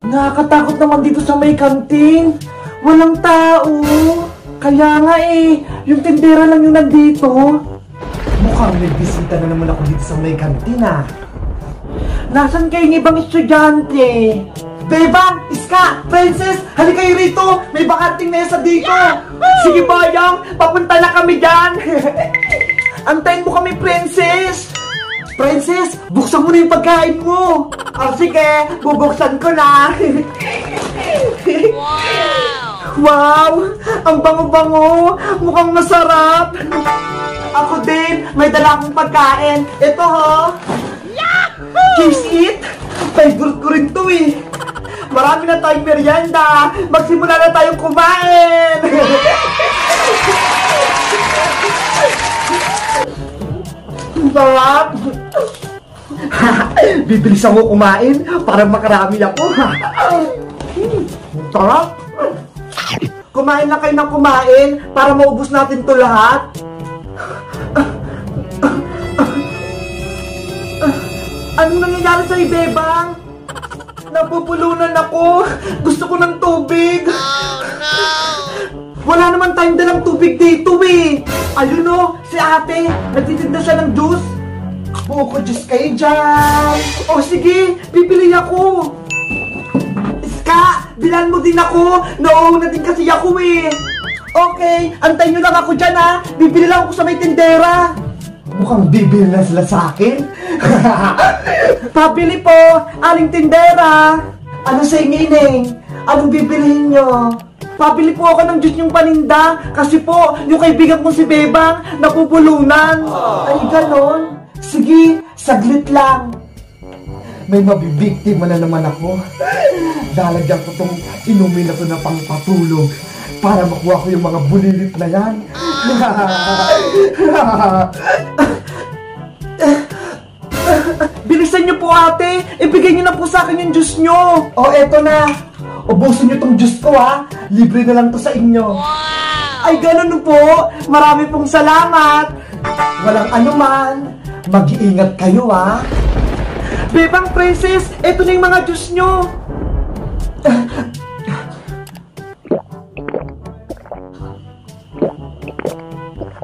Nakakatakot naman dito sa may kantin. Walang tao. Kaya nga yung tindera lang yung nandito. Mukhang may bisita na naman ako dito sa may kantin Nasaan kayo ng ibang estudyante? Bebang, Iska, Princess, halika kayo rito. May bakanting mesa dito. Sige Boyong, papunta na kami dyan. Antayin mo kami, Princess. Princess, buksan mo na yung pagkain mo. Sige, bubuksan ko na. Wow, ang bango-bango. Mukhang masarap. Ako din, may dala akong pagkain. Ito Kiss It. Favorite ko rin to Marami na tayong merienda. Magsimula na tayong kumain. Sarap. Bibilis ako kumain para makarami ako. Sarap. Kumain na kayo ng kumain para maubos natin to lahat. Anong nangyayari sa'yo, Bebang? Napupulunan ako. Gusto ko ng tubig. Oh, no! Wala naman tayong dalang tubig dito Ayun si ate. Nagtitinda siya ng juice. Buo ko juice kayo dyan. Sige, bibili ako. Iska, bilan mo din ako. Nauuna din kasi ako Okay, antayin nyo lang ako dyan Bibili lang ako sa may tindera. Mukhang bibili na sila sa akin. Pabili po, aling tindera. Ano sa inyo, Anong bibilihin nyo? Pabili po ako ng juice yung paninda. Kasi po, yung kaibigan kong si Bebang, napupulunan. Ay, ganon. Sige, saglit lang. May mabibiktima na naman ako. Lalagyan ko itong inumin na ito na pangpatulog para makuha ko yung mga bulilit na yan. Bilisan niyo po ate. Ibigay niyo na po sa akin yung juice niyo. Eto na. Ubusin niyo tong juice ko Libre na lang to sa inyo. Wow! Ay ganun po. Marami pong salamat. Walang anuman. Mag-iingat kayo Bebang, Princess, eto na yung mga juice niyo.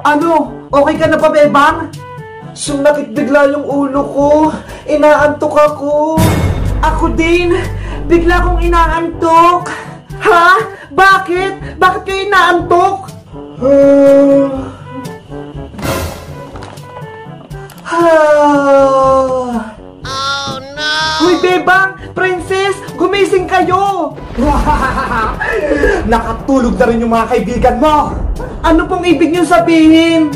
Ano? Okay ka na ba, Bebang? Sumakit bigla yung ulo ko. Inaantok ako. Ako din. Bigla kong inaantok. Ha? Bakit? Bakit kayo inaantok? Oh no! Hoy, Bebang! Princess! Gumising kayo! Nakatulog na rin yung mga kaibigan mo! Ano pong ibig niyong sabihin?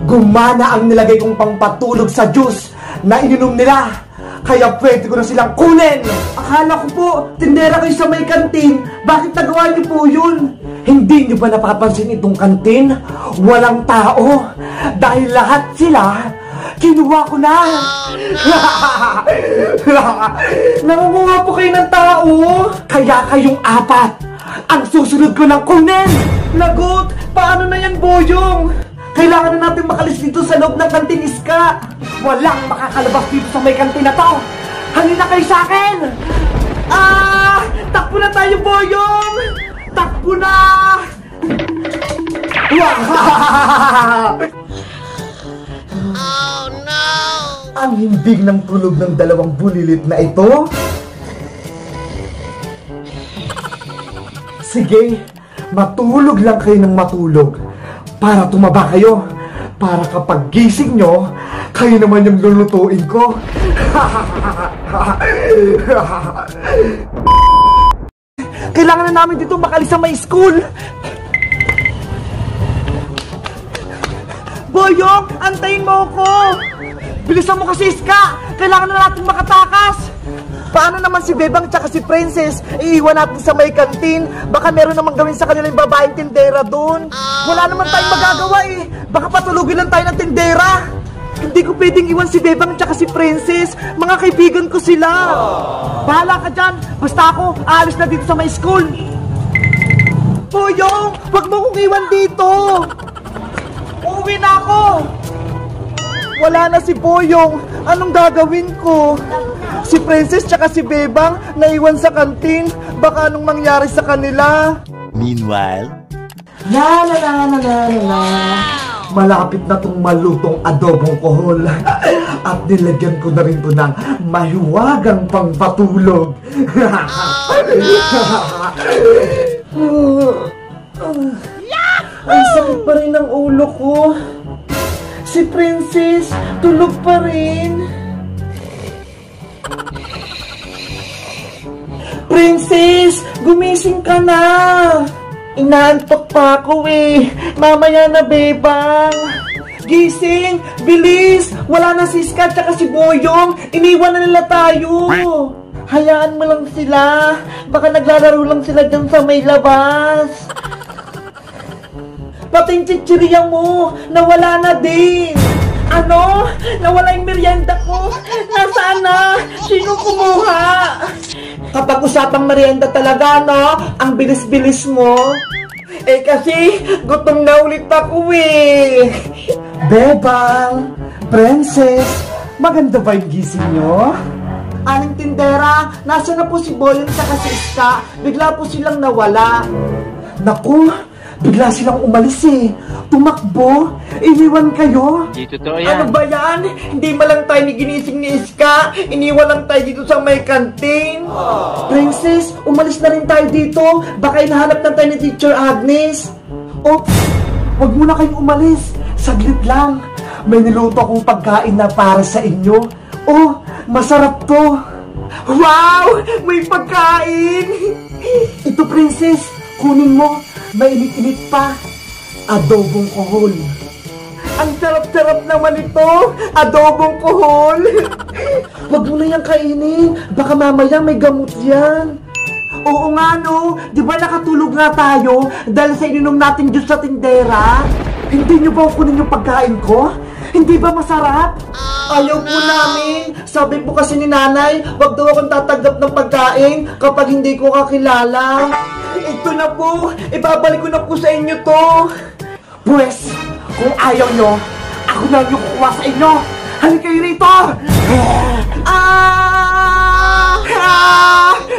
Gumana ang nilagay kong pangpatulog sa juice na ininom nila. Kaya pwede ko na silang kunin. Akala ko po, tindera kayo sa may kantin. Bakit nagawa niyo po yun? Hindi niyo ba napapansin itong kantin? Walang tao. Dahil lahat sila, kinuha ko na. Nangunguha po kayo ng tao. Kaya kayong apat ang susunod ko ng kunin. Lagot, paano na yan, Boyong? Kailangan na natin makalis dito sa loob ng kantin, Iska. Walang makakalabas dito sa may kantin na to. Hangin na kayo sa akin. Takbo na tayo, Boyong. Takbo na. Oh no! Ang himbing ng tulog ng dalawang bulilit na ito. Sige, matulog lang kayo ng matulog para tumaba kayo. Para kapag gising nyo, kayo naman yung lulutuin ko. Kailangan na namin dito makalis sa may school. Boyong, antayin mo ko. Bilisan mo kasi, Iska. Kailangan na natin makatakas. Paano naman si Bebang tsaka si Princess? Iiwan natin sa may kantin. Baka meron namang gawin sa kanila yung babaeng tindera doon. Wala naman tayong magagawa Baka patulugin lang tayo ng tindera. Hindi ko pwedeng iwan si Bebang tsaka si Princess. Mga kaibigan ko sila. Bahala ka dyan. Basta ako, aalis na dito sa may school. Boyong, wag mo kong iwan dito. Uuwi na ako. Wala na si Boyong. Anong gagawin ko? Si Princess tsaka si Bebang naiwan sa kantin. Baka anong mangyari sa kanila. Meanwhile, La la la la la la. Malapit na tong malutong adobong kohol. At nilagyan ko na rin to ng mahiwagang pangpatulog. Ang sakit pa rin ng ulo ko. Si Princess, tulog pa rin. Princess, gumising ka na. Inaantok pa ako eh. Mamaya na, Bebang. Gising! Bilis! Wala na si Ska at si Boyong. Iniwan na nila tayo. Hayaan mo lang sila. Baka naglalaro lang sila dyan sa may labas. Pati yung chichirya mo, nawala na din. Ano? Nawala yung merienda ko. Nasaan na? Sino kumuha? Kapag usapang merienda talaga, no? Ang bilis-bilis mo. Eh kasi, gutom na ulit ako eh. Bebang, Princess, maganda ba yung gising nyo? Aling tindera, nasa na po si Boyong at si Ska? Bigla po silang nawala. Naku, bigla silang umalis eh. Tumakbo, iniwan kayo. di totoo yan. Ano ba yan? Hindi ba lang tayo ginising ni Ska? Iniwan lang tayo dito sa may kantin. Princess, umalis na rin tayo dito. Baka hinahanap na tayo ni Teacher Agnes. Oops, wag muna kayong umalis. Saglit lang. May niluto akong pagkain na para sa inyo. Oh, masarap to. Wow, may pagkain. Ito, Princess, kunin mo. Mainit-init pa. Adobong kohol. Ang sarap-sarap naman ito. Adobong kohol. Wag mo na yan kainin. Baka mamaya may gamot yan. Oo nga no. Di ba nakatulog nga tayo dahil sa ininom natin juice sa tindera? Hindi nyo ba kunin yung pagkain ko? Hindi ba masarap? Ayaw po namin. Sabi po kasi ni nanay, wag daw akong tatanggap ng pagkain kapag hindi ko kakilala. Ito na po. Ibabalik ko na po sa inyo to. Pwes, kung ayaw nyo, ako na yung kukuha sa inyo. Halika kayo rito.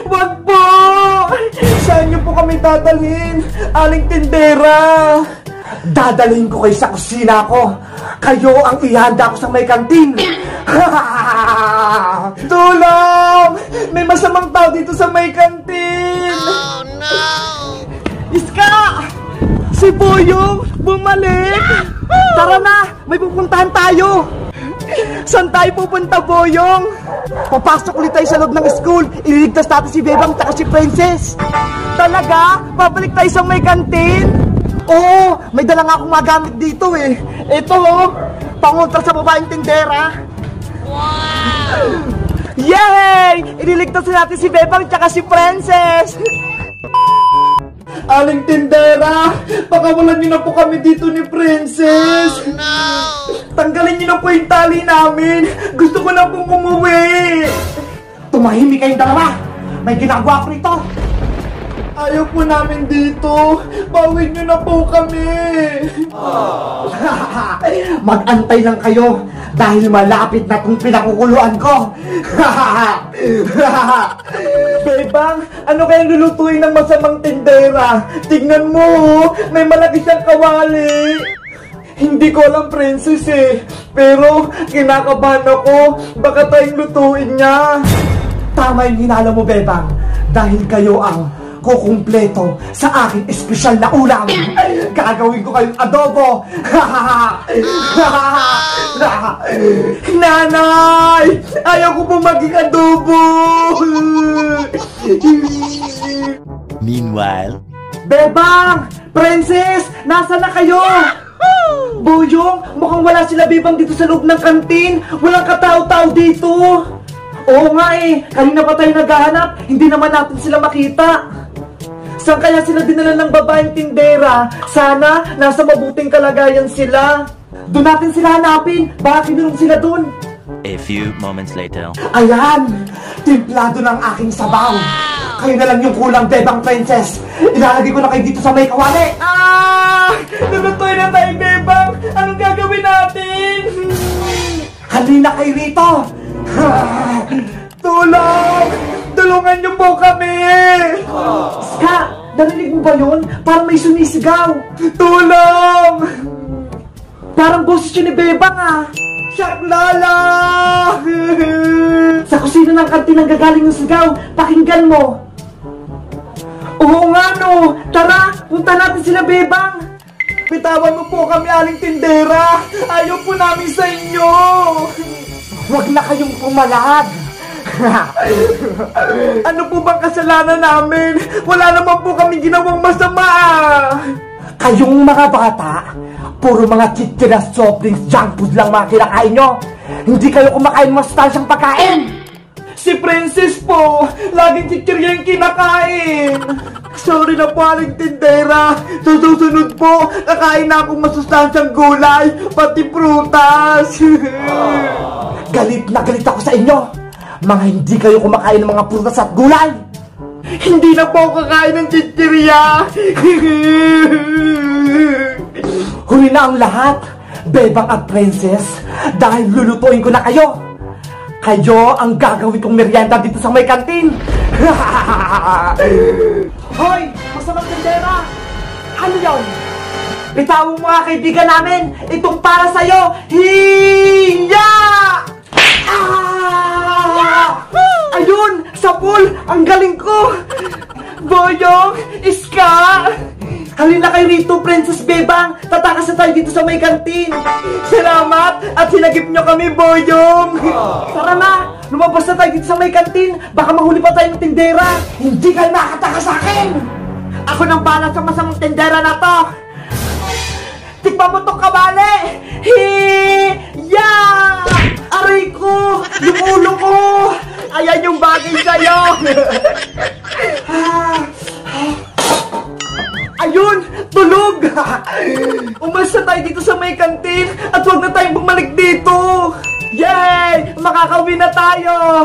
Wag po. Saan nyo po kami dadalhin? Aling tindera. Dadalhin ko kayo sa kusina ko. Kayo ang ihanda ko sa may kantin. Tulong! May masamang tao dito sa may kantin. Oh no! Iska! Si Boyong bumalik. Tara na, may pupuntahan tayo. Saan tayo pupunta, Boyong? Papasok ulit tayo sa loob ng school. Ililigtas natin si Bebang at si Princess. Talaga? Babalik tayo sa may kantin? Oo, may dala nga akong magamit dito eh. Ito oh, pangontra sa babaeng tindera. Wow! Yay! Ililigtas natin si Bebang at si Princess. Aling tindera, pakawalan niyo na po kami dito ni Princess. Oh, no! Tanggalin niyo na po yung tali namin. Gusto ko na pong umuwi. Tumahimik kayong dalawa. May ginagawa ko rito. Ayaw po namin dito. Bawin niyo na po kami. Mag-antay lang kayo dahil malapit na itong pinakukuluan ko. Bebang, ano kayang lulutuin ng masamang tindera? Tignan mo, may malaki siyang kawali. Hindi ko alam, Princess eh. Pero kinakabahan ako. Baka tayong lutuin niya. Tama yung hinala mo, Bebang. Dahil kayo ang kukumpleto sa aking espesyal na ulam. Gagawin ko kayong adobo. Nanay! Ayaw ko po maging adobo. Meanwhile, Bebang! Princess! Nasa na kayo? Boyong, mukhang wala sila Bebang dito sa loob ng kantin. Walang katao-tao dito. Oo nga eh, kanina pa tayo naghahanap. Hindi naman natin sila makita. Saan kaya sila dinala ng babaeng tindera? Sana nasa mabuting kalagayan sila. Doon natin sila hanapin. Baka kinulong sila doon. a few moments later. Ayan! Timplado ng aking sabaw. Kayo na lang yung kulang, Bebang Princess. Ilalagay ko na kayo dito sa may kawali. Lulutoy na tayo, Bebang. Anong gagawin natin? Halina kayo rito. Tulong! Tulungan niyo po kami! Ska, narinig mo ba yun? Parang may sumisigaw. Tulong! Parang boses yun ni Bebang ah. Shaklala! Sa kusina ng kantin ang gagaling yung sigaw. Pakinggan mo. Oo nga no. Tara, punta natin sila Bebang. Bitawan mo po kami, aling tindera. Ayaw po namin sa inyo. Huwag na kayong pumalad. Ano po bang kasalanan namin? Wala naman po kami ginawang masama. Kayong mga bata, puro mga chichira, soft drinks, junk food lang mga kinakain nyo. Hindi kayo kumakain mastasyang pagkain. Si Princess po, laging chichirya yung kinakain. Sorry na po, aling tindera. Sa susunod po, kakain na akong masustansyang gulay, pati prutas. Galit na galit ako sa inyo. Mga hindi kayo kumakain ng mga prutas at gulay. Hindi na po ako kakain ng chichirya. Huli na ang lahat, Bebang at Princess, dahil lulutuin ko na kayo. Kayo ang gagawin kong merienda dito sa may kantin. Hoy, masamang tindera! Ano yun? Bitawan mo mga kaibigan namin! Itong para sa'yo! Hiya! Ayun! Sa pool! Ang galing ko! Boyong! Iska! Halina kayo rito, Princess Bebang! Tatakas na tayo dito sa may kantin! Salamat! At sinagip nyo kami, Boyong! Tara na! Lumabas na tayo dito sa may kantin! Baka mahuli pa tayo ng tindera! Hindi kayo nakakataka sa akin! Ako nang bahala sa masamang tindera na to! Tikman mo tong kabali! Hiya! Aray ko! Yung ulo ko! Ayan yung bagay sa'yo! Ayun! Tulog! Umalis na tayo dito sa may kantin at huwag na tayong bumalik dito! Yay! Makakauwi na tayo!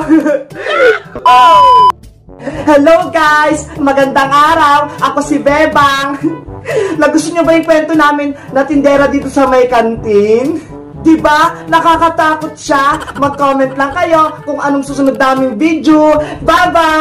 Hello guys! Magandang araw! Ako si Bebang! Nagustuhan niyo ba yung kwento namin na tindera dito sa may kantin? Diba? Nakakatakot siya? Mag-comment lang kayo kung anong susunod naming video. Bye-bye!